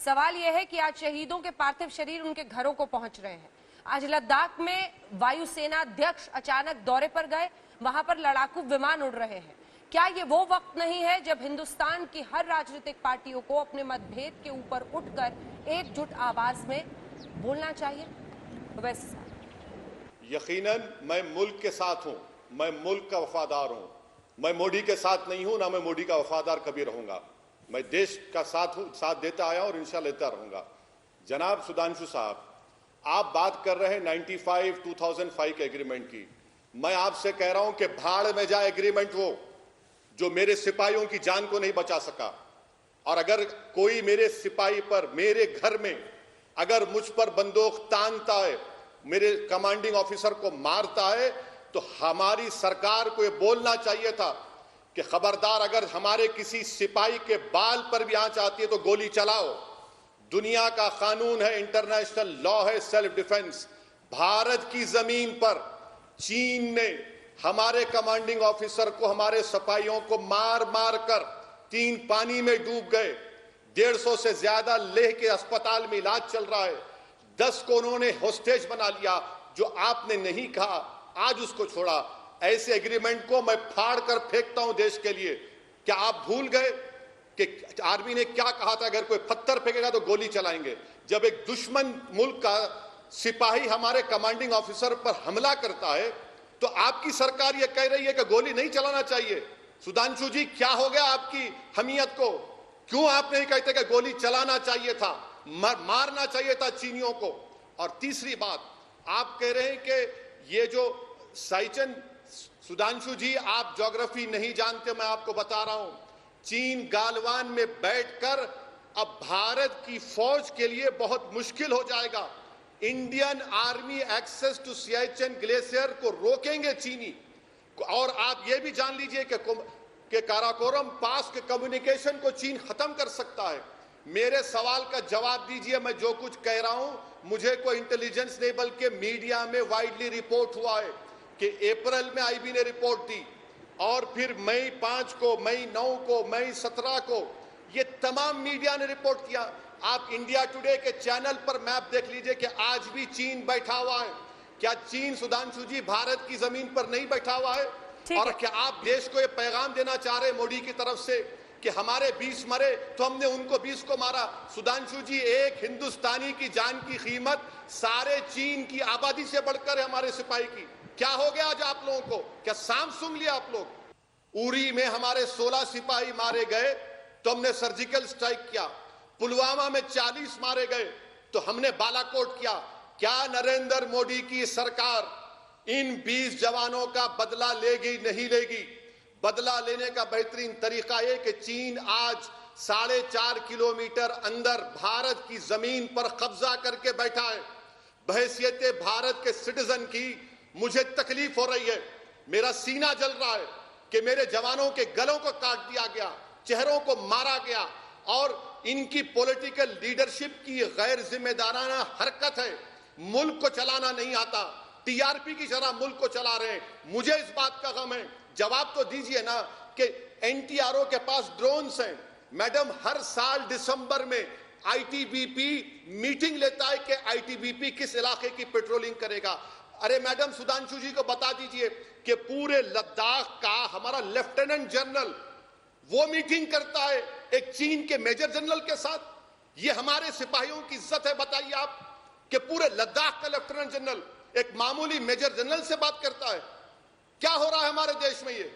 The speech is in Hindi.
सवाल यह है कि आज शहीदों के पार्थिव शरीर उनके घरों को पहुंच रहे हैं। आज लद्दाख में वायुसेना अध्यक्ष अचानक दौरे पर गए, वहां पर लड़ाकू विमान उड़ रहे हैं। क्या ये वो वक्त नहीं है जब हिंदुस्तान की हर राजनीतिक पार्टियों को अपने मतभेद के ऊपर उठकर एकजुट आवाज में बोलना चाहिए? वैसे यकीनन मैं मुल्क के साथ हूं, मैं मुल्क का वफादार हूं। मैं मोदी के साथ नहीं हूं, ना मैं मोदी का वफादार कभी रहूंगा। मैं देश का साथ देता आया और इंशाल्लाह देता रहूंगा। जनाब सुधांशु साहब, आप बात कर रहे हैं 2005 के एग्रीमेंट की। मैं आपसे कह रहा हूं कि भाड़ में जाए एग्रीमेंट वो जो मेरे सिपाहियों की जान को नहीं बचा सका। और अगर कोई मेरे सिपाही पर, मेरे घर में अगर मुझ पर बंदूक तानता है, मेरे कमांडिंग ऑफिसर को मारता है, तो हमारी सरकार को यह बोलना चाहिए था कि खबरदार, अगर हमारे किसी सिपाही के बाल पर भी आंच आती है तो गोली चलाओ। दुनिया का कानून है, इंटरनेशनल लॉ है, सेल्फ डिफेंस। भारत की जमीन पर चीन ने हमारे कमांडिंग ऑफिसर को, हमारे सिपाहियों को मार मार कर 3 पानी में डूब गए। 150 से ज्यादा लेह के अस्पताल में इलाज चल रहा है। 10 को उन्होंने होस्टेज बना लिया। जो आपने नहीं कहा, आज उसको छोड़ा। ऐसे एग्रीमेंट को मैं फाड़ कर फेंकता हूं देश के लिए। क्या आप भूल गए कि आर्मी ने क्या कहा था? अगर कोई पत्थर फेंकेगा तो गोली चलाएंगे। जब एक दुश्मन मुल्क का सिपाही हमारे कमांडिंग ऑफिसर पर हमला करता है तो आपकी सरकार यह कह रही है कि गोली नहीं चलाना चाहिए। सुधांशु जी, क्या हो गया आपकी हमीयत को? क्यों आप नहीं कहते कि गोली चलाना चाहिए था, मारना चाहिए था चीनियों को? और तीसरी बात, आप कह रहे हैं कि ये जो साइचन, सुधांशु जी आप ज्योग्राफी नहीं जानते, मैं आपको बता रहा हूं। चीन गालवान में बैठकर अब भारत की फौज के लिए बहुत मुश्किल हो जाएगा। Indian army access to Siachen glacier को रोकेंगे चीनी। और आप ये भी जान लीजिए कि काराकोरम पास के कम्युनिकेशन को चीन खत्म कर सकता है। मेरे सवाल का जवाब दीजिए। मैं जो कुछ कह रहा हूं, मुझे कोई इंटेलिजेंस नहीं बल्कि मीडिया में वाइडली रिपोर्ट हुआ है कि अप्रैल में आईबी ने रिपोर्ट दी और फिर मई 5 को, मई 9 को, मई 17 को ये तमाम मीडिया ने रिपोर्ट किया। आप इंडिया टुडे के चैनल पर मैप देख लीजिए कि आज भी चीन बैठा हुआ है। क्या चीन, सुधांशु जी, भारत की जमीन पर नहीं बैठा हुआ है? और क्या आप देश को ये पैगाम देना चाह रहे हैं मोदी की तरफ से कि हमारे 20 मरे तो हमने उनको 20 को मारा? सुधांशु जी, एक हिंदुस्तानी की जान की कीमत सारे चीन की आबादी से बढ़कर है हमारे सिपाही की। क्या हो गया आज आप लोगों को? क्या सांप सूंघ लिया आप लोग? उरी में हमारे 16 सिपाही मारे गए तो हमने सर्जिकल स्ट्राइक किया। पुलवामा में 40 मारे गए तो हमने बालाकोट किया। क्या नरेंद्र मोदी की सरकार इन 20 जवानों का बदला लेगी? नहीं लेगी। बदला लेने का बेहतरीन तरीका यह कि चीन आज 4.5 किलोमीटर अंदर भारत की जमीन पर कब्जा करके बैठा है। बहैसियत भारत के सिटीजन की मुझे तकलीफ हो रही है। मेरा सीना जल रहा है कि मेरे जवानों के गलों को काट दिया गया, चेहरों को मारा गया और इनकी पॉलिटिकल लीडरशिप की गैर जिम्मेदाराना हरकत है। मुल्क को चलाना नहीं आता, टीआरपी की तरह मुल्क को चला रहे हैं। मुझे इस बात का गम है। जवाब तो दीजिए ना कि एनटीआरओ के पास ड्रोन्स हैं। मैडम, हर साल दिसंबर में आईटीबीपी मीटिंग लेता है कि आईटीबीपी किस इलाके की पेट्रोलिंग करेगा। अरे मैडम, सुधांशु जी को बता दीजिए कि पूरे लद्दाख का हमारा लेफ्टिनेंट जनरल वो मीटिंग करता है एक चीन के मेजर जनरल के साथ। ये हमारे सिपाहियों की इज्जत है? बताइए आप कि पूरे लद्दाख का लेफ्टिनेंट जनरल एक मामूली मेजर जनरल से बात करता है। क्या हो रहा है हमारे देश में? ये